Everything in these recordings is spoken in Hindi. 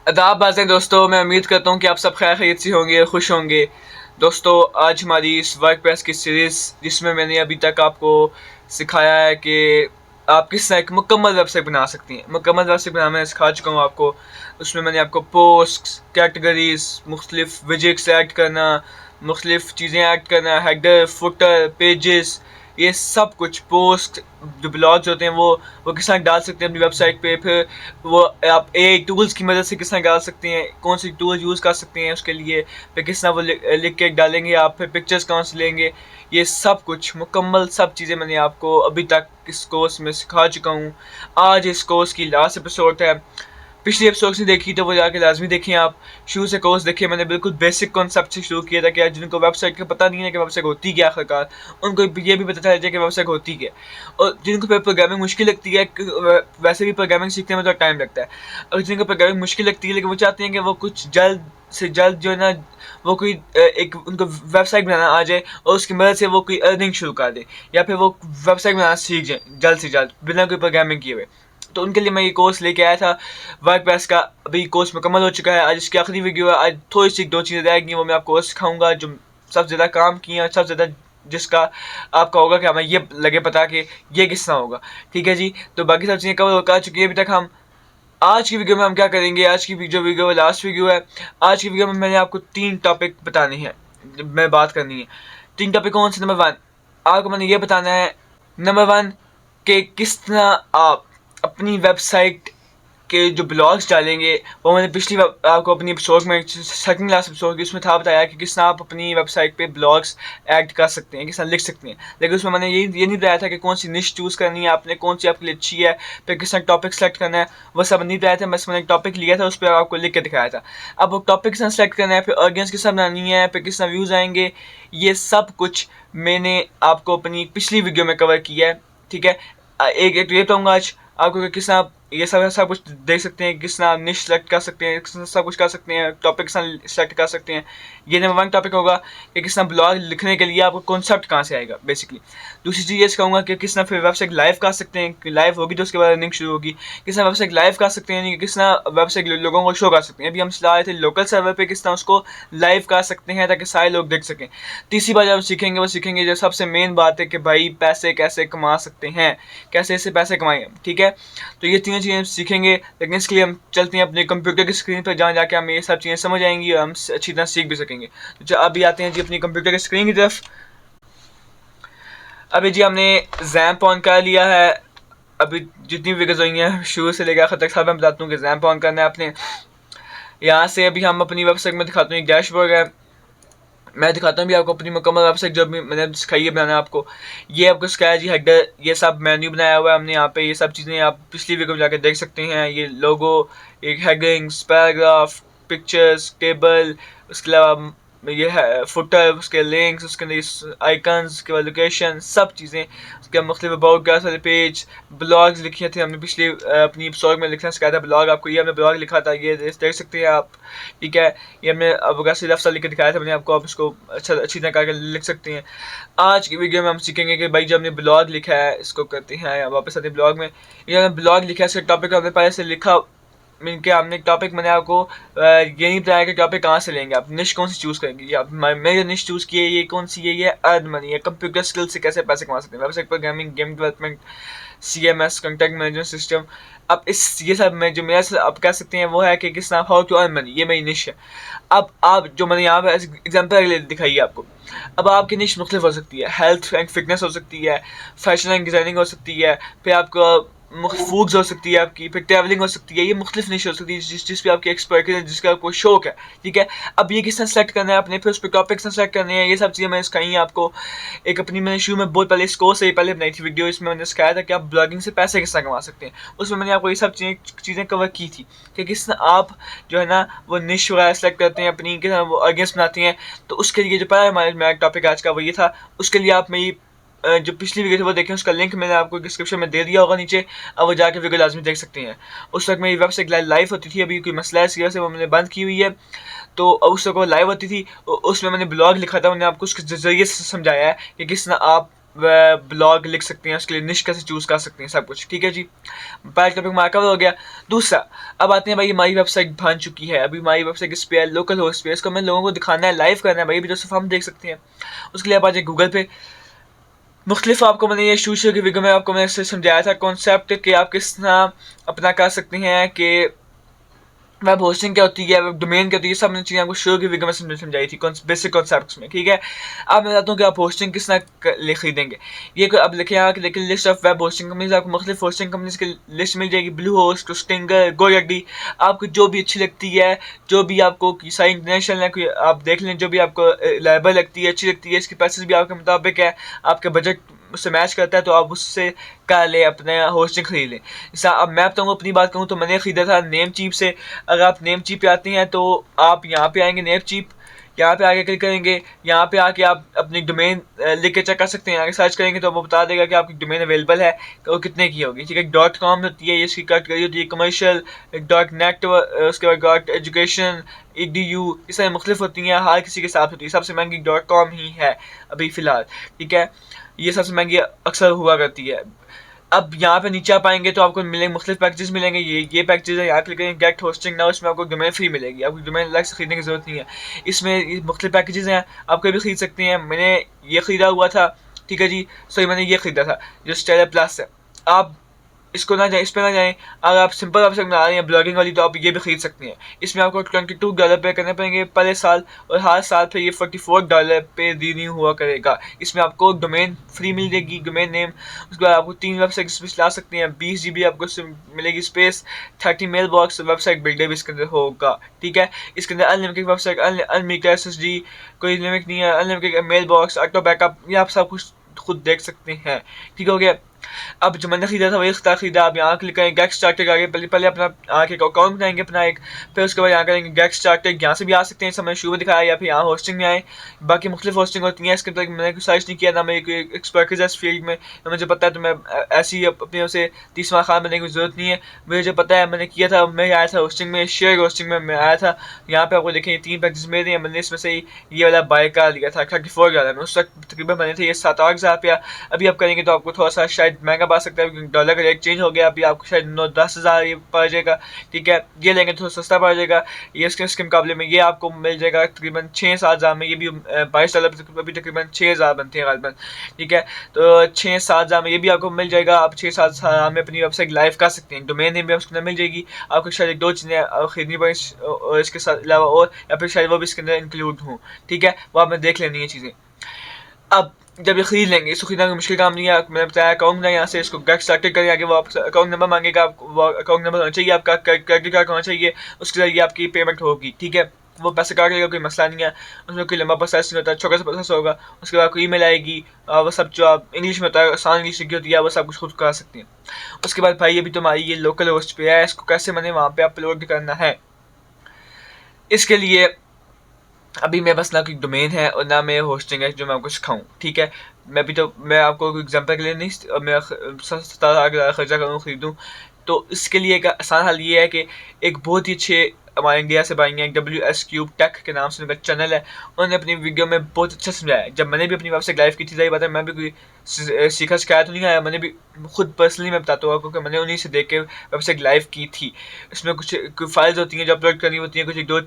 आदाब बाज़ें दोस्तों, मैं उम्मीद करता हूँ कि आप सब खैर खैरियत से होंगे, खुश होंगे। दोस्तों, आज हमारी इस वर्कप्रेस की सीरीज़ जिसमें मैंने अभी तक आपको सिखाया है कि आप किस तरह एक मुकम्मल वेबसाइट बना सकती हैं। मुकम्मल वेबसाइट बनाना मैं सिखा चुका हूँ आपको। उसमें मैंने आपको पोस्ट्स, कैटेगरीज़, मुख्तलिफ विजेट्स ऐड करना, मुख्तलिफ चीज़ें ऐड करना, हेडर, फुटर, पेजेस, ये सब कुछ पोस्ट जो ब्लॉग्स होते हैं वो किस तरह डाल सकते हैं अपनी वेबसाइट पे। फिर वो आप एआई टूल्स की मदद से किस तरह डाल सकते हैं, कौन सी टूल यूज़ कर सकते हैं उसके लिए, फिर किस तरह वो लिख के डालेंगे आप, फिर पिक्चर्स कहाँ से लेंगे, ये सब कुछ मुकम्मल सब चीज़ें मैंने आपको अभी तक इस कोर्स में सिखा चुका हूँ। आज इस कोर्स की लास्ट एपिसोड है। पिछली एपिसोड से देखी तो वो जाके लाजमी देखें आप। शुरू से कोर्स देखिए, मैंने बिल्कुल बेसिक कॉन्सेप्ट से शुरू किया था कि जिनको वेबसाइट का पता नहीं है कि वेबसाइट होती क्या आखिरकार, उनको ये भी पता चल जाए कि वेबसाइट होती क्या। और जिनको फिर प्रोग्रामिंग मुश्किल लगती है, वैसे भी प्रोग्रामिंग सीखने में तो टाइम लगता है, और जिनको प्रोग्रामिंग मुश्किल लगती है लेकिन वो चाहते हैं कि वो कुछ जल्द से जल्द जो है ना, वो कोई एक उनको वेबसाइट बनाना आ जाए और उसकी मदद से वो कोई अर्निंग शुरू कर दे, या फिर वो वेबसाइट बनाना सीख जाए जल्द से जल्द बिना कोई प्रोग्रामिंग किए हुए। तो उनके लिए मैं ये कोर्स लेके आया था वर्कप्रेस का। अभी कोर्स मुकम्मल हो चुका है, आज इसकी आखिरी वीडियो है। आज थोड़ी सी 2 चीज़ें रहेंगी, वो मैं आपको सिखाऊंगा जो सबसे ज़्यादा काम की और सबसे ज़्यादा जिसका आपका होगा कि हमें ये लगे पता कि ये किस तरह होगा। ठीक है जी, तो बाकी सब चीज़ें कवर कर चुकी है अभी तक। हम आज की वीडियो में हम क्या करेंगे, आज की जो वीडियो लास्ट वीडियो है, आज की वीडियो में मैंने आपको 3 टॉपिक बताने हैं, मैं बात करनी है। 3 टॉपिक कौन से? नंबर 1 आपको मैंने ये बताना है, नंबर 1 कि किस तरह आप अपनी वेबसाइट के जो ब्लॉग्स डालेंगे। वो मैंने पिछली आपको अपनी एपिसोड में सेकंड क्लास एपिसोड की उसमें था बताया कि किस तरह आप अपनी वेबसाइट पे ब्लॉग्स ऐड कर सकते हैं, किस तरह लिख सकते हैं। लेकिन उसमें मैंने ये नहीं बताया था कि कौन सी निश चूज़ करनी है आपने, कौन सी आपके लिए अच्छी है, फिर किस तरह टॉपिक सेलेक्ट करना है, वो सब नहीं बताया था। बस मैंने एक टॉपिक लिया था, उस पर आपको लिख के दिखाया था। अब वो टॉपिक किस तरह सेलेक्ट करना है, फिर ऑडियंस किस तरह बनानी है, फिर किस तरह व्यूज़ आएंगे, ये सब कुछ मैंने आपको अपनी पिछली वीडियो में कवर किया है। ठीक है, एक एक ये बताऊँगा आज आपको कि किस तरह आप ये सब कुछ देख सकते हैं, किस तरह आप निश सेलेक्ट कर सकते हैं, किस तरह सब कुछ कर सकते हैं, टॉपिक किस तरह सेलेक्ट कर सकते हैं। ये नंबर 1 टॉपिक होगा कि किस तरह ब्लॉग लिखने के लिए आपको कॉन्सेप्ट कहाँ से आएगा बेसिकली। दूसरी चीज़ ये सिखाऊंगा कि किस तरह फिर वेबसाइट लाइव कर सकते हैं, लाइव होगी तो उसके बाद रनिंग शुरू होगी। किस तरह वेबसाइट लाइव कर सकते हैं, किस तरह वेबसाइट लोगों को शो कर सकते हैं। अभी हम चला रहे थे लोकल सर्वर पे, किस तरह उसको लाइव कर सकते हैं ताकि सारे लोग देख सकें। तीसरी बात जब सीखेंगे वो सीखेंगे जो सबसे मेन बात है कि भाई पैसे कैसे कमा सकते हैं, कैसे इससे पैसे कमाएं। ठीक है, तो ये तीनों चीज़ें सीखेंगे, लेकिन इसके लिए हम चलते हैं अपने कंप्यूटर की स्क्रीन पर, जहाँ जाके हमें ये सब चीज़ें समझ आएंगी और हम अच्छी तरह सीख भी सकेंगे। तो अभी आते हैं जी अपनी कंप्यूटर की स्क्रीन की तरफ। अभी जी हमने जैम्प ऑन कर लिया है। अभी जितनी वीडियोस हुई हैं शुरू से लेकर आखिर तक सब मैं बताता हूँ कि जैम्प ऑन करना है आपने। यहाँ से अभी हम अपनी वेबसाइट में दिखाते हैं, डैशबोर्ड है। मैं दिखाता हूँ भी आपको अपनी मुकम्मल वेबसाइट जो भी मैंने सिखाई है बनाना आपको। ये आपको सिखाया जी हेडर, ये सब मेन्यू बनाया हुआ है हमने यहाँ पे। ये सब चीज़ें आप पिछली वीडियो में जाकर देख सकते हैं। ये लोगो, एक हेडिंग्स, पैराग्राफ, पिक्चर्स, टेबल, उसके अलावा ये है फुटर, उसके लिंक्स, उसके अंदर आइकन्स, उसके बाद लोकेशन, सब चीज़ें। उसके बाद मुख्तलिफ अबाउट अस वाले पेज, ब्लॉग्स लिखे थे हमने पिछली अपनी एपिसोड में लिखना सिखाया था ब्लॉग आपको। ये हमने ब्लॉग लिखा था, ये देख सकते हैं आप। ठीक है, ये हमने अब वैसे लफ्ज़ लिख के दिखाया था मैंने आपको, आप इसको अच्छी तरह करके लिख सकते हैं। आज की वीडियो में हम सीखेंगे कि भाई जब हमने ब्लॉग लिखा है, इसको करते हैं वापस आते हैं ब्लॉग में। ये हमने ब्लॉग लिखा है, इसका टॉपिक हमने पहले से लिखा। मीन के हमने टॉपिक मैंने आपको ये नहीं बताया कि टॉपिक कहाँ से लेंगे, आप निश कौन सी चूज़ करेंगे। आप मैंने निश चूज़ की है, ये कौन सी है, ये अर्न मनी है, कंप्यूटर स्किल से कैसे पैसे कमा सकते हैं, website programming, game development, CMS, contact management system. अब इस ये सब में जो मेरा आप कह सकते हैं वो है कि किस तरह हाउ टू अर्न मनी, ये मेरी निश है। अब आप जो मैंने यहाँ पे एग्जाम्पल दिखाई है आपको, अब आपकी निश मुख्तलिफ हो सकती है। हेल्थ एंड फिटनेस हो सकती है, फैशन एंड डिज़ाइनिंग हो सकती है, फिर आपको फूड्स हो सकती है आपकी, फिर ट्रैवलिंग हो सकती है। ये मुख्तलिफ निश हो सकती है जिस पे आपकी एक्सपर्टीज है, जिसका आपको शौक है। ठीक है, अब ये किस तरह सेलेक्ट करना है आपने, फिर उस पर टॉपिक सेलेक्ट करने हैं, ये सब चीज़ें मैंने सिखाई हैं आपको। एक अपनी मैंने शुरू में बहुत पहले स्कोर से पहले बनाई थी वीडियो, इसमें मैंने सिखाया था कि आप ब्लॉगिंग से पैसे किस तरह कमा सकते हैं। उसमें मैंने आपको ये सब चीज़ें कवर की थी कि किस तरह आप जो है ना वो निश वगैरह सेलेक्ट करते हैं अपनी, किस तरह वो ऑडियंस बनाते हैं। तो उसके लिए जो पहला मेरा टॉपिक आज का वो ये था। उसके लिए आप मेरी जो पिछली वीडियो थी वो देखें, उसका लिंक मैंने आपको डिस्क्रिप्शन में दे दिया होगा नीचे। अब वो जाके वीडियो लाजमी देख सकते हैं। उस वक्त मेरी वेबसाइट लाइव होती थी, अभी कोई मसला है इस वजह से वो मैंने बंद की हुई है। तो उस वक्त वो लाइव होती थी, उसमें मैंने ब्लॉग लिखा था, मैंने आपको उसके जरिए से समझाया है कि किस तरह आप ब्लॉग लिख सकते हैं, उसके लिए निश कैसे चूज़ कर सकते हैं, सब कुछ। ठीक है जी, पहला टॉपिक हमारा कवर हो गया। दूसरा, अब आते हैं भाई, हमारी वेबसाइट बन चुकी है, अभी हमारी वेबसाइट किस पे है, लोकल होस्ट पे, इसको हमें लोगों को दिखाना है, लाइव करना है भाई, भी तो सिर्फ हम देख सकते हैं। उसके लिए आप आ जाए गूगल पे। मुख्तलिफ आपको मैंने ये शुरू की वीडियो में आपको मैंने इससे समझाया था कॉन्सेप्ट कि आप किस तरह अपना कर सकते हैं कि वेब होस्टिंग क्या होती है, वेब डोमेन क्या होती है, सब मैंने चीज़ें आपको शुरू की वीडियो में समझाई थी बेसिक कॉन्सेप्ट्स में। ठीक है, अब मैं बताता हूँ कि आप होस्टिंग किस तरह खरीदेंगे। ये अब लिखे यहाँ कि list of web hosting companies, आपको मुख्तलिफ होस्टिंग कंपनीज की लिस्ट मिल जाएगी, ब्लू होस्ट, स्टिंगर, गोडैडी, आपको जो भी अच्छी लगती है, जो भी आपको सारी इंटरनेशनल है, कोई आप देख लें, जो भी आपको लाइबल लगती है, अच्छी लगती है, इसके पैसेज भी आपके मुताबिक है, आपके बजट उससे मैच करता है, तो आप उससे कर ले, अपने होस्टिंग खरीद लें। जैसा अब मैं बताऊँ, अपनी बात करूँ तो मैंने ख़रीदा था नेम चीप से। अगर आप नेम चीप पे आते हैं तो आप यहाँ पे आएंगे, नेम चीप, यहाँ पे आके क्लिक करेंगे, यहाँ पे आके आप अपनी डोमेन लिख के चेक कर सकते हैं। आगे सर्च करेंगे तो वो बता देगा कि आपकी डोमेन अवेलेबल है, वो कितने की होगी। ठीक है, .com होती है, इसकी कैटेगरी होती है कमर्शियल, .net, उसके बाद .education, edu, इस सारी मुख्तलिफ होती हैं, हर किसी के साथ होती है। सबसे महंगी .com ही है अभी फ़िलहाल। ठीक है, ये सबसे महंगी अक्सर हुआ करती है। अब यहाँ पे नीचे आप आएंगे तो आपको मिलेंगे मुख्तलिफ पैकेजेस मिलेंगे, ये पैकेजेस है, यहाँ क्लिक करेंगे गेट होस्टिंग नाउ, इसमें आपको डोमेन फ्री मिलेगी, आपको डोमेन अलग से खरीदने की जरूरत नहीं है। इसमें मुख्तलिफ पैकेजेस हैं, आप कोई भी खरीद सकते हैं। मैंने ये खरीदा हुआ था, ठीक है जी, सॉरी मैंने ये खरीदा था जो स्टेलर प्लस है। आप इसको ना जाए, इस पर ना जाएं। अगर आप सिंपल वेबसाइट बना रहे हैं ब्लॉगिंग वाली, तो आप ये भी खरीद सकते हैं। इसमें आपको $22 पे करने पड़ेंगे पहले साल, और हर साल फिर ये $44 पे रिन्यू हुआ करेगा। इसमें आपको डोमेन फ्री मिल जाएगी, डोमेन नेम, उसके बाद आपको 3 वेबसाइट इसमें चला सकते हैं, 20 GB आपको मिलेगी space, 30 mail box, website builder भी इसके अंदर होगा। ठीक है, इसके अंदर अनलिमिटेड वेबसाइट, अनलिमिटेड SSD, कोई लिमिट नहीं है, unlimited mail box, auto backup, ये आप सब कुछ खुद देख सकते हैं। ठीक हो गया। अब जो मैंने खरीदा था वही खरीदा। आप यहाँ क्लिक करेंगे, गेट स्टार्टेड आगे पहले अपना आके अकाउंट बनाएंगे अपना एक, फिर उसके बाद यहाँ करेंगे गेट स्टार्टेड, यहाँ से भी आ सकते हैं, समय शुरू में दिखाया, या फिर यहाँ होस्टिंग में आए। बाकी मुख्तलिफ होस्टिंग होती हैं, इसके अंदर मैंने कुछ सर्च नहीं किया, ना मेरी कोई एक्सपर्टीज है इस फील्ड में, तो मुझे पता है, तो मैं ऐसी अपने से 30वां खान बनने की जरूरत नहीं है। मुझे जो पता है मैंने किया था, मैं आया था होस्टिंग में, शेयर होस्टिंग में मैं आया था। यहाँ पे आपको देखें 3 पैकेजेस मेरे हैं, मैंने इसमें से ये वाला बाय कर लिया था $34 में। उस वक्त तकरीबन बने थे ये 7-8 हज़ार रुपया। अभी आप करेंगे तो आपको थोड़ा सा शायद महंगा पा सकता है, डॉलर का रेट चेंज हो गया, अभी आपको शायद 9-10 हज़ार ये पड़ जाएगा। ठीक है, ये लेंगे तो सस्ता पड़ जाएगा। ये इसके मुकाबले में ये आपको मिल जाएगा तकरीबन 6-7 हज़ार में, ये भी $22 अभी तकरीबन 6 हज़ार बनते हैं गालिबन। ठीक है, तो 6-7 हज़ार में ये भी आपको मिल जाएगा। आप 6-7 हज़ार में अपनी वेबसाइट लाइव कर सकते हैं, डोमेन नेम भी आपको मिल जाएगी। आपको शायद 2 चीज़ें खरीदनी पड़े और इसके साथ अलावा, और या फिर शायद वो भी इसके अंदर इंक्लूड हों। ठीक है, वो आपने देख लेनी है चीज़ें। अब जब ये खरीद लेंगे, इसको खरीदना कोई मुश्किल काम नहीं है। मैंने बताया अकाउंट बनाए, यहाँ से इसको गेट स्टार्टेड करें, आगे वो आप अकाउंट नंबर मांगेगा, आपको अकाउंट नंबर होना चाहिए, आपका क्रेडिट कार्ड होना चाहिए, उसके जरिए आपकी पेमेंट होगी। ठीक है, वो पैसे काट लेगा, कोई मसला नहीं है, उसमें कोई लंबा प्रोसेस नहीं होता, छोटा सा प्रोसेस होगा। उसके बाद आपको ईमेल आएगी, वो सब जो आप इंग्लिश में होता है, आसान इंग्लिश सीखी होती है, वो सब कुछ खुद करा सकते हैं। उसके बाद भाई अभी तुम्हारी ये लोकल होस्ट पे है, इसको कैसे मैंने वहाँ पे अपलोड करना है, इसके लिए अभी मेरे पास ना कोई डोमेन है और ना मैं होस्टिंग है जो मैं आपको सिखाऊं। ठीक है, मैं आपको एग्जांपल के लिए नहीं, मैं 17,000 खर्चा करूँ खरीदूँ, तो इसके लिए एक आसान हल ये है कि एक बहुत ही अच्छे हमारे इंडिया से भाई हैं, WS Cube Tech के नाम से उनका चैनल है, उन्होंने अपनी वीडियो में बहुत अच्छा समझाया। जब मैंने भी अपनी वेबसाइट लाइव की थी, सही बात है, मैं भी कोई सीखा शिकायत तो नहीं आया, मैंने भी खुद पर्सनली मैं बताता हूँ क्योंकि मैंने उन्हीं से देख के वेबसाइट लाइव की थी। इसमें कुछ फाइल्स होती हैं जो अपलोड करनी होती हैं, कुछ 1-2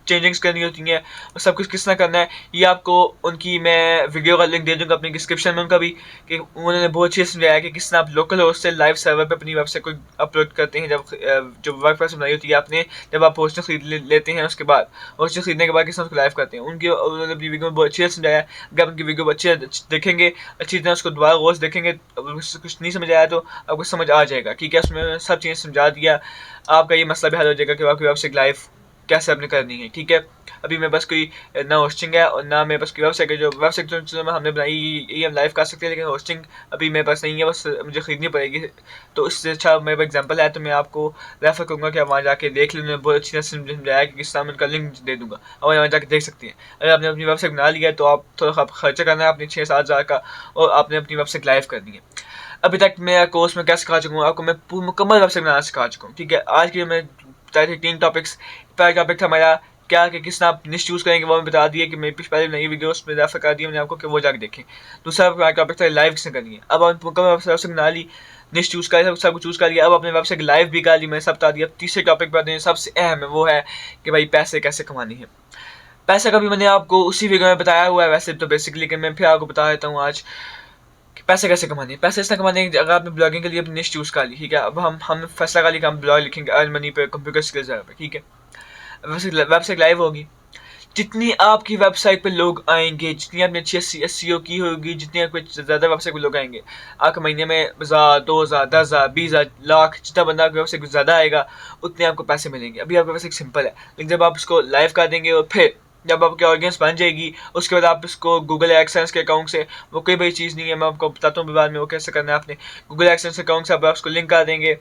चेंजिंग्स करनी होती हैं, और सब कुछ किस तरह करना है, ये आपको उनकी मैं वीडियो का लिंक दे दूंगा अपनी डिस्क्रिप्शन में उनका भी, कि उन्होंने बहुत अच्छे से समझाया कि किस तरह आप लोकल होस्ट से लाइव सर्वर पे अपनी वेबसाइट को अपलोड करते हैं। जब वर्डप्रेस बनाई होती है आपने, जब आप होस्टिंग खरीद लेते हैं, उसके बाद होस्टिंग खरीदने के बाद किस तरह उसको लाइव करते हैं, उन्होंने अपनी वीडियो में बहुत अच्छे से समझाया। अगर आप उनकी वीडियो को अच्छे देखेंगे, अच्छी तरह उसको दोबारा गौर से देखेंगे, कुछ नहीं समझ आया तो आपको समझ आ जाएगा। ठीक है, उसमें सब चीज़ें समझा दिया, आपका ये मसला भी हल हो जाएगा कि आपकी वेबसाइट लाइव कैसे आपने करनी है। ठीक है, अभी मेरे पास कोई ना होस्टिंग है और ना मेरे पास कोई वेबसाइट है, जो वेबसाइट जो हमने बनाई ये हम लाइव कर सकते हैं, लेकिन होस्टिंग अभी मेरे पास नहीं है, बस मुझे ख़रीदनी पड़ेगी। तो इससे अच्छा मेरे पास एग्जांपल है, तो मैं आपको रेफर करूँगा कि आप वहाँ जाके देख लें। उन्होंने बहुत अच्छी तरह समझाया कि किस तरह मैं उनका लिंक दे दूँगा, और वहाँ जाके देख सकते हैं। अगर आपने अपनी वेबसाइट बना लिया है तो आप थोड़ा खर्चा करना है अपनी 6-7 हज़ार का, और आपने अपनी वेबसाइट लाइव करनी है। अभी तक मेरा कोर्स में क्या सिखा चुका हूँ आपको, मैं मुकम्मल वेबसाइट बनाना सिखा चुका हूँ। ठीक है, आज के मैं बताए थे 3 टॉपिक्स। पहला टॉपिक था हमारा क्या कि किस आप निश चूज़ करेंगे वो मैं बता दिया कि मेरी पहले नई वीडियो उसमें रेफर कर दी मैंने आपको कि वो जाकर देखें। दूसरा टॉपिक था लाइव किसने करनी है। अब मुकम्मल वेबसाइट बना ली, निश चूज़ कर सब कुछ चूज़ कर लिया, अब अपने वेबसाइट लाइव भी कर ली, मैंने सब बता दिया। अब तीसरे टॉपिक पर आते हैं, सबसे अहम है वो है कि भाई पैसे कैसे कमाने हैं। पैसा का भी मैंने आपको उसी वीडियो में बताया हुआ है वैसे तो बेसिकली, लेकिन मैं फिर आपको बता देता हूँ आज कि पैसे कैसे कमाने हैं। पैसे इसलिए कमाने हैं अगर आपने ब्लॉगिंग के लिए अपनी निश चूज़ कर ली, ठीक है। अब हम फैसला कर लिया कि हम ब्लॉग लिखेंगे अर्न मनी पे कंप्यूटर स्किल्स पे, ठीक है। वेबसाइट लाइव होगी, जितनी आपकी वेबसाइट पे लोग आएंगे, जितनी आपने अच्छी एसईओ की होगी, जितनी आपको ज़्यादा वेबसाइट पे लोग आएंगे, आपके महीने में 1000, 2000, 10,000, 20,000, लाख, जितना बंदा आपकी वेबसाइट पे ज़्यादा आएगा उतने आपको पैसे मिलेंगे। अभी आपकी वेबसाइट सिंपल है, लेकिन जब आप इसको लाइव कर देंगे और फिर जब आपकी ऑडियंस बन जाएगी उसके बाद आप इसको गूगल एडसेंस के अकाउंट से, वो कोई बड़ी चीज़ नहीं है, मैं आपको बताता हूँ बाद में वो कैसे करना है। आपने गूगल एडसेंस अकाउंट से आप उसको लिंक कर देंगे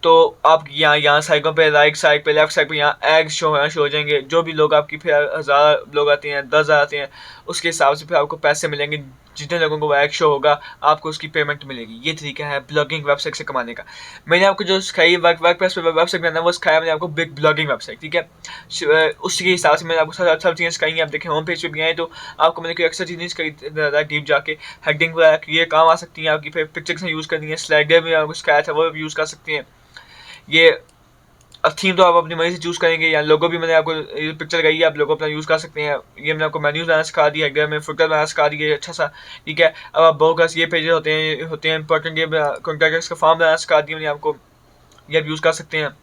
तो आप यहाँ साइडों पे, राइट साइड पे, लेफ्ट साइड पे यहाँ एड्स शो हो जाएंगे। जो भी लोग आपकी फिर 1000 लोग आते हैं, 10,000 आते हैं, उसके हिसाब से फिर आपको पैसे मिलेंगे। जितने लोगों को वो एड शो होगा आपको उसकी पेमेंट मिलेगी। ये तरीका है ब्लॉगिंग वेबसाइट से कमाने का। मैंने आपको जो सिखाई वर्कप्रेस पे वेबसाइट बनाना वो सिखाया मैंने आपको बिग ब्लॉगिंग वेबसाइट, ठीक है। उसके हिसाब से मैंने आपको सब चीज़ें सिखाई हैं। आप देखें होम पेज पे भी आए तो आपको मैंने कोई अक्सर चीज़ें सिखाई डीप जाके। हेडिंग ये काम आ सकती हैं आपकी, फिर पिक्चर्स यूज़ करनी है, स्लाइडर भी आपको सिखाया था वो भी यूज़ कर सकती हैं। ये अब थीम तो आप अपनी मर्जी से चूज़ करेंगे, या लोगो भी मैंने आपको पिक्चर लगाई है, आप लोगो अपना यूज़ कर सकते हैं। ये मैंने आपको मेन्यूज बनाना सिखा दिया, हेडर में फुटर बनाना सिखा दिया अच्छा सा, ठीक है। अब आप बहुत ये पेजेस होते हैं इंपॉर्टेंट, ये कॉन्टैक्ट्स का फॉर्म बनाना सिखा दिया मैंने आपको, ये आप यूज़ कर सकते हैं।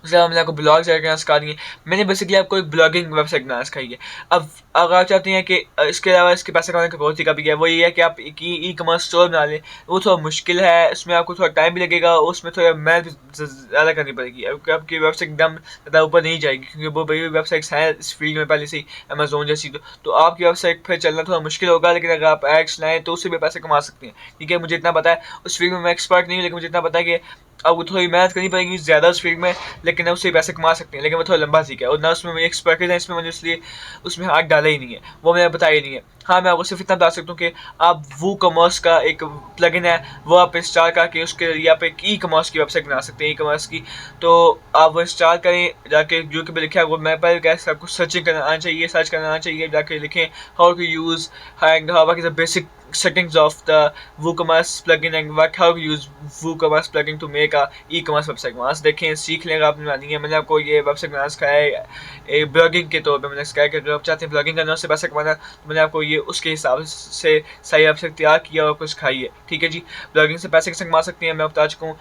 उसके अलावा मैंने आपको ब्लॉग करना सिखा दिए। मैंने बेसिकली आपको एक ब्लॉगिंग वेबसाइट बनाना सिखाई है। अब अगर आप चाहते हैं कि इसके अलावा इसके पैसे कमाने का बहुत तरीका भी है, वो ये है कि आप एक ई कॉमर्स स्टोर बना लें। वो थोड़ा मुश्किल है, इसमें आपको थोड़ा टाइम भी लगेगा, उसमें थोड़ा मेहनत ज़्यादा करनी पड़ेगी। आपकी वेबसाइट एकदम ज़्यादा ऊपर नहीं जाएगी क्योंकि वो बड़ी वेबसाइट्स हैं इस फील्ड में पहले से ही, अमेजोन जैसी। तो आपकी वेबसाइट पर चलना थोड़ा मुश्किल होगा, लेकिन अगर आप एड्स लाएँ तो उससे भी पैसे कमा सकते हैं, ठीक है। मुझे इतना पता है, उस फील्ड में मैं एक्सपर्ट नहीं हूँ, लेकिन मुझे इतना पता है कि आपको थोड़ी मेहनत करनी पड़ेगी ज़्यादा उस फील्ड में, लेकिन उससे पैसे कमा सकते हैं। लेकिन वो थोड़ा लंबा सीखा है और ना उसमें मेरी एक्सपर्टीज है, इसमें मैंने इसलिए उसमें हाथ डाला ही नहीं है, वो मैंने बताया नहीं है। हाँ, मैं आपको सिर्फ इतना बता सकता हूँ कि आप वो कॉमर्स का एक प्लगइन है, वो आप इंस्टॉल करके उसके लिए आप एक ई कॉमर्स की वेबसाइट बना सकते हैं, ई कॉमर्स की। तो आप वो इंस्टॉल करें, जाके यूट्यूब पे लिखे वो मैं पहले कैसे आपको सर्चिंग करना आना चाहिए, सर्च करना आना चाहिए, जाके लिखें how to use how is the basic settings of the WooCommerce plugin and how to use WooCommerce plugin to make a e-commerce website। वहाँ से देखें, सीख लें आपने बनानी है। मैंने आपको ये वेबसाइट बनाना सिखाया है ब्लॉगिंग के तौर पे। मैंने सिखाया कि जो आप चाहते हैं ब्लॉगिंग करना, उससे पैसा कमाना, तो मैंने आपको ये उसके हिसाब से सही वेबसाइट तैयार किया और आपको सिखाई है, ठीक है जी। ब्लॉगिंग से पैसे कैसे कमा सकते हैं मैं बता चुका हूँ।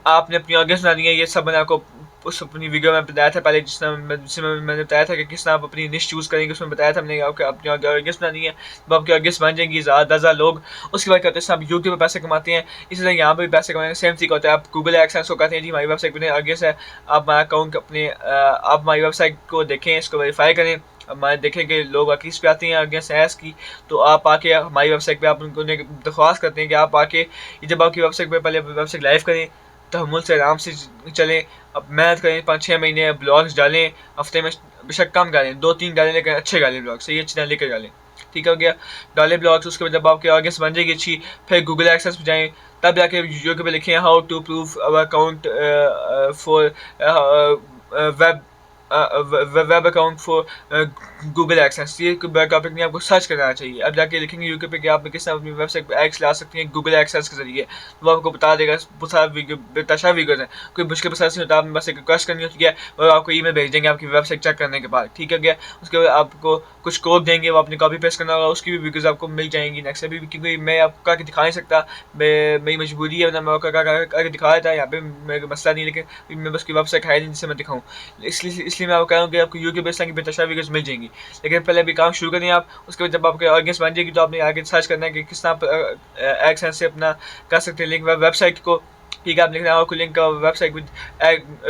आपने अपनी ऑडियंस बनानी है, ये सब मैंने आपको उस अपनी वीडियो में बताया था पहले, जिसमें मैंने बताया था कि किस तरह आप अपनी निश चूज़ करेंगे। उसमें बताया था मैंने आपको अपनी ऑडियंस बनानी है, जब आपकी ऑडियंस बन जाएंगी 10,000 लोग, उसके बाद कहते हैं आप यूट्यूब पर पैसे कमाते हैं, इसी तरह यहाँ पर भी पैसे कमाएंगे। सेम तरीका होता है। आप गूगल एडसेंस को कहते हैं जी हमारी वेबसाइट पर ऑडियंस है, आप हमारा अकाउंट अपने आप हमारी वेबसाइट को देखें, इसको वेरीफाई करें, हमारे देखें कि लोग किस पे आते हैं ऑडियंस है इसकी, तो आप आके हमारी वेबसाइट पे आप उनको दरख्वास्त करते हैं कि आप आके जब आपकी वेबसाइट पे पहले वेबसाइट लाइव करें, तहम्मुल से आराम से चलें, अब मेहनत करें, 5-6 महीने ब्लॉग्स डालें, हफ्ते में बेशक कम डालें, 2-3 डालें, लेकिन अच्छे डालें ब्लॉग, सही अच्छी लेकर डालें, ठीक हो गया। डालें ब्लॉग्स, उसके बाद जब आपके ऑडियंस बन जाएगी अच्छी, फिर गूगल एडसेंस पे जाएँ, तब जाके यूट्यूब पे लिखें how to prove our account for web account for Google AdSense. ये टॉपिक नहीं, आपको सर्च करना चाहिए। अब जाके लिखेंगे यूट्यूब पे कि आप किस तरह अपनी वेबसाइट पे एड्स ला सकते हैं गूगल एडसेंस के जरिए, वो आपको बता देगा। बहुत सारा वीडियोज़ हैं, कोई मुश्किल प्रोसेस नहीं होता, आपने बस एक रिक्वेस्ट करनी होती है और आपको ईमेल भेज देंगे आपकी वेबसाइट चेक करने के बाद, ठीक है गया। उसके बाद आपको कुछ कोड देंगे, वो अपनी कॉपी पेस्ट करना होगा, उसकी भी वीडियोज़ आपको मिल जाएंगी नेक्स्ट अभी, क्योंकि मैं आपको करके दिखा नहीं सकता, मेरी मजबूरी है, वरना मैं करके दिखा देता। यहाँ पे मेरा मसला नहीं, लेकिन मैं बस की वेबसाइट है जिससे मैं दिखाऊँ, इसलिए मैं आपको कहूँगी आपको यूट्यूब पे की बेतशा वीडियोज़ मिल जाएंगी। लेकिन पहले अभी काम शुरू करें आप, उसके बाद जब आपके ऑडियंस बन जाएगी तो आपने आगे सर्च करना है कि किस तरह आप एडसेंस से अपना कर सकते हैं लिंक वेबसाइट को, ठीक है। आप लिखना है आपको link website with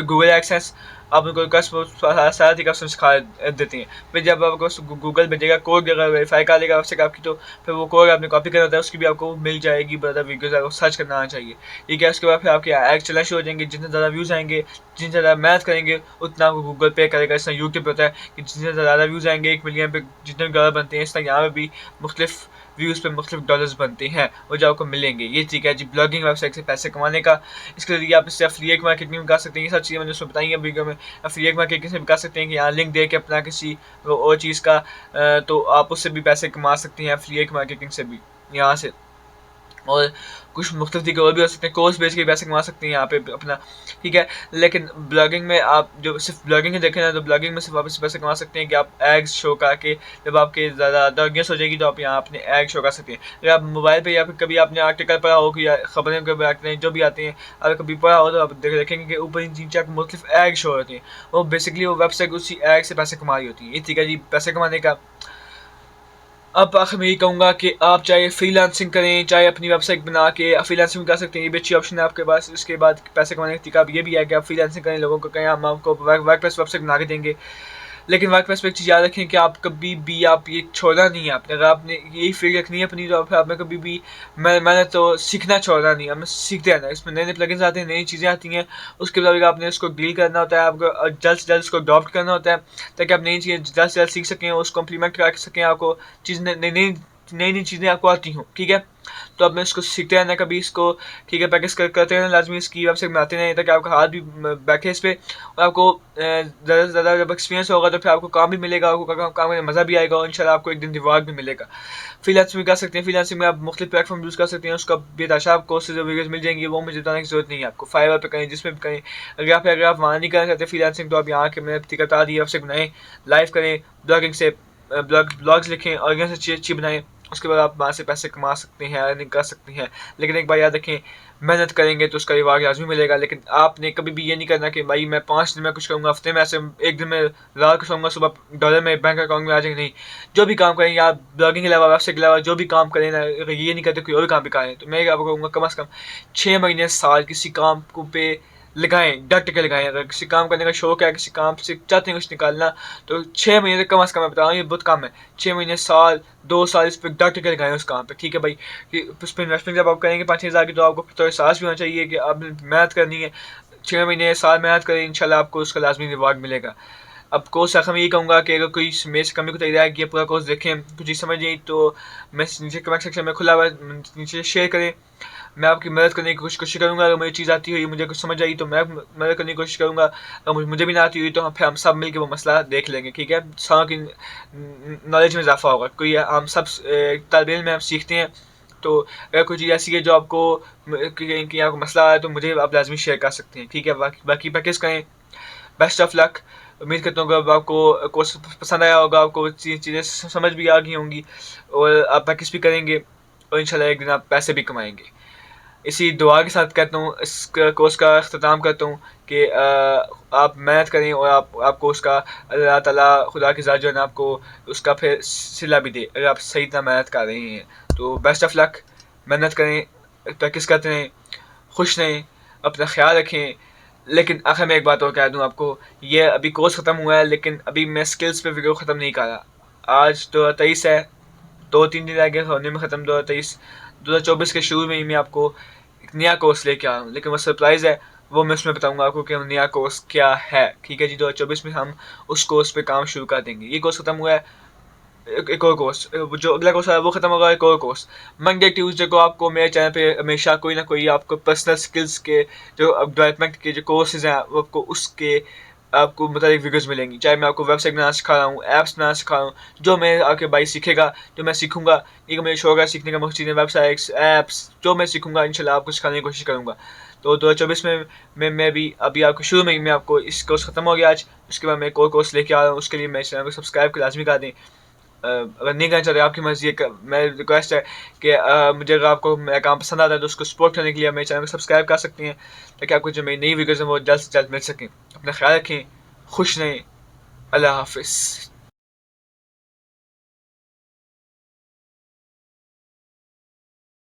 Google AdSense, आप उनको सारा तरीका सिखा देते हैं। फिर जब आपको गूगल भेजेगा कोड, अगर वेरीफाई कर लेगा वेबसाइट आपकी, तो फिर वो कोड आपने कॉपी करना होता है, उसकी भी आपको मिल जाएगी। बड़ा वीडियोज़ आपको सर्च करना आना चाहिए, ठीक है। उसके बाद फिर आपके एड चलना शुरू हो जाएंगे, जितने ज़्यादा व्यूज़ आएंगे, जितनी ज़्यादा मेहनत करेंगे उतना आपको गूगल पे करेगा। इसमें यूट्यूब पे होता है कि जितने ज़्यादा व्यूज़ आएंगे 1 मिलियन पे जितने भी डॉलर बनते हैं, इस तरह यहाँ पर भी मुख्तलिफ व्यूज़ पे मुख्तलिफ डॉलर्स बनते हैं और जो आपको मिलेंगे। ये तरीका है जी ब्लॉगिंग वेबसाइट से पैसे कमाने का। इसके जरिए आप इससे एफिलिएट मार्केटिंग भी कर सकते हैं। ये सब चीज़ें मैंने उसमें बताई हैं वीडियो में। एफिलिएट मार्केटिंग से भी कर सकते हैं कि यहाँ लिंक दे के अपना किसी और चीज़ का तो आप उससे भी पैसे कमा सकते हैं एफिलिएट मार्केटिंग से भी यहाँ से। और कुछ मुख्तलिफ तरीके और भी हो सकते हैं, कोर्स बेच के पैसे कमा सकते हैं यहाँ पे अपना, ठीक है। लेकिन ब्लॉगिंग में आप जो सिर्फ ब्लॉगिंग देखें ना, तो ब्लॉगिंग में सिर्फ आप इससे पैसे कमा सकते हैं कि आप एड्स शो करके, जब आपके ज़्यादा ऑडियंस हो जाएगी तो आप यहाँ अपने एड शो कर सकते हैं। अगर आप मोबाइल पे या फिर कभी आपने आर्टिकल पढ़ा हो कि खबरें कभी आते हैं जो भी आते हैं, अगर कभी पढ़ा हो तो आप देखेंगे कि ऊपर इन 3-4 मुख्तलिफ एड शो होती हैं। वो बेसिकली वो वेबसाइट उसी एड से पैसे कमा रही होती है। ये तरीका जी पैसे कमाने का। अब आखिर मैं यही कहूँगा कि आप चाहे फ्रीलांसिंग करें, चाहे अपनी वेबसाइट बना के फ्रीलांसिंग कर सकते हैं, ये भी अच्छी ऑप्शन है आपके पास। इसके बाद पैसे कमाने का तरीका ये भी है कि आप फ्रीलांसिंग करें, लोगों को कहें हम आपको वर्कप्लेस वेबसाइट बना के देंगे। लेकिन वर्कप्लेस पे एक चीज़ याद रखें कि आप कभी भी आप ये छोड़ना नहीं है आपने। अगर आपने यही फील्ड रखनी है अपनी, तो फिर आपने कभी भी मैंने तो सीखना छोड़ना नहीं, हमें सीखते रहना। इसमें नए नए प्लगइन्स आते हैं, नई चीज़ें आती हैं, उसके मुताबिक आपने उसको डील करना होता है, आपको जल्द से जल्द उसको अडॉप्ट करना होता है ताकि आप नई चीज़ें जल्द से जल्द सीख सकें, उसको इम्प्लीमेंट कर सकें, आपको चीज़ नई नई चीज़ें आपको आती हों, ठीक है। तो अब मैं इसको सीखते रहना कभी इसको, ठीक है, प्रैक्टिस करते रहना लाजमी, इसकी वेबसाइट बनाते रहें ताकि आपका हाथ भी बैठे इस पर, और आपको ज़्यादा से ज़्यादा जब एक्सपीरियंस होगा तो फिर आपको काम भी मिलेगा, आपको काम करने में मज़ा भी आएगा और इंशाल्लाह आपको एक दिन रिवार्ड भी मिलेगा। फ्रीलांसिंग भी कर सकते हैं, फ्रीलांसिंग में आप मुख्तलिफ प्लेटफॉर्म यूज़ कर सकते हैं, उसका बेताशा आपको उससे जो वीडियोज़ मिल जाएंगी वो मुझे बताने की जरूरत नहीं है आपको। फाइवर पे करें, जिसमें भी करें। अगर आप वहाँ नहीं करना चाहते फ्रीलांसिंग, तो आप यहाँ के मैंने तरीका बता दिया, वेबसाइट बनाएं, लाइव करें, ब्लॉगिंग से ब्लॉग्स लिखें और यहाँ से अच्छी अच्छी बनाएं, उसके बाद आप वहाँ से पैसे कमा सकते हैं, अर्निंग कर सकते हैं। लेकिन एक बार याद रखें, मेहनत करेंगे तो उसका रिवार्ड लाजमी मिलेगा। लेकिन आपने कभी भी ये नहीं करना कि भाई मैं 5 दिन में कुछ करूँगा, हफ्ते में ऐसे एक दिन में रात को सोऊंगा, सुबह डॉलर में बैंक अकाउंट में आ जाएंगे। नहीं, जो भी काम करेंगे आप ब्लॉगिंग के अलावा, वेबसाइट के अलावा जो भी काम करें ना, अगर ये नहीं करते कोई और भी काम भी करें, तो मैं आपको कहूँगा कम से कम 6 महीने साल किसी काम को पे लगाएं, डट के लगाएं। अगर किसी काम करने का शौक है, किसी काम से चाहते हैं कुछ निकालना, तो 6 महीने कम से कम, मैं बता रहा हूँ ये बहुत कम है, 6 महीने, साल, 2 साल इस पर डट के लगाएं उस काम पे, ठीक है भाई। उस पर इन्वेस्टमेंट जब आप करेंगे 5-6 हज़ार की, तो आपको तो एहसास भी होना चाहिए कि आप मेहनत करनी है, 6 महीने, साल मेहनत करें, इंशाल्लाह आपको उसका लाजमी रिवार्ड मिलेगा। अब कोर्स आखिर मैं ये कहूँगा कि अगर कोई मेरे से कमी को तैयार है कि पूरा कोर्स देखें, कुछ चीज़ समझ नहीं, तो मैं नीचे कमेंट सेक्शन में खुला हुआ है, नीचे शेयर करें। मैं आपकी मदद करने की कोशिश करूँगा। अगर मुझे चीज़ आती हुई, मुझे कुछ समझ आई, तो मैं मदद करने की कोशिश करूँगा। अगर मुझे भी ना आती हुई, तो फिर हम सब मिलकर वो मसला देख लेंगे, ठीक है। सबकी की नॉलेज में इजाफा होगा। कोई हम सब तालिब इल्म में हम सीखते हैं, तो अगर कोई चीज़ ऐसी है जो आपको कि आपको मसला आया, तो मुझे आप लाजमी शेयर कर सकते हैं, ठीक है। बाकी प्रैक्टिस करें। Best of luck. उम्मीद करता हूँ कि अब आपको कोर्स पसंद आया होगा, आपको चीज़ें समझ भी आ गई होंगी और आप प्रैक्टिस भी करेंगे और इंशाल्लाह एक दिन आप पैसे भी कमाएंगे। इसी दुआ के साथ कहता हूँ, इस कोर्स का अख्ताम करता हूँ कि आप मेहनत करें और आपको उसका अल्लाह ताला खुदा की ज़ात जो है ना, आपको उसका फिर सिला भी दे अगर आप सही तरह मेहनत कर रहे हैं। तो बेस्ट ऑफ लक। मेहनत करें, प्रैक्टिस करते रहें, खुश रहें, अपना ख्याल रखें। लेकिन आखिर में एक बात और कह दूँ आपको, ये अभी कोर्स ख़त्म हुआ है, लेकिन अभी मैं स्किल्स पे वीडियो ख़त्म नहीं कर रहा। आज 2023 है, 2-3 दिन रह गए होने में ख़त्म 2023। 2024 के शुरू में ही मैं आपको एक नया कोर्स लेके आया हूँ, लेकिन वो सरप्राइज़ है, वो मैं उसमें बताऊँगा आपको कि नया कोर्स क्या है, ठीक है जी। 2024 में हम उस कोर्स पे काम शुरू कर देंगे। ये कोर्स ख़त्म हुआ है, एक और कोर्स, जो अगला कोर्स है वो ख़त्म होगा, एक और कोर्स। मंडे ट्यूसडे को आपको मेरे चैनल पे हमेशा कोई ना कोई आपको पर्सनल स्किल्स के जो डेवलपमेंट के जो कोर्सेज हैं, वो आपको मुताबिक वीडियोज़ मिलेंगी। चाहे मैं आपको वेबसाइट बनाना सिखा रहा हूँ, ऐप्स बनाना सिखा रहा हूँ, जो मैं आपके भाई सीखेगा, जो मैं सीखूँगा, ये मेरे शौक है सीखने का, मुख्य चीज़ें, वेबसाइट्स, ऐप्स, जो मैं सीखूँगा इंशाल्लाह आपको सिखाने की कोशिश करूँगा। तो 2024 में मैं भी अभी आपको शुरू में ही मैं आपको इस कोर्स ख़त्म हो गया आज, उसके बाद मैं एक और कोर्स लेके आ रहा हूँ। उसके लिए मेरे चैनल को सब्सक्राइब लाजमी कर दें। अगर नहीं करना चाहते आपकी मर्ज़ी है, मेरी रिक्वेस्ट है कि मुझे अगर आपको मेरा काम पसंद आता है तो उसको सपोर्ट करने के लिए मेरे चैनल को सब्सक्राइब कर सकते हैं, ताकि आपको जो मेरी नई वीडियोज़ हैं वो जल्द से जल्द मिल सकें। अपना ख्याल रखें, खुश रहें, अल्लाह हाफ़िज़।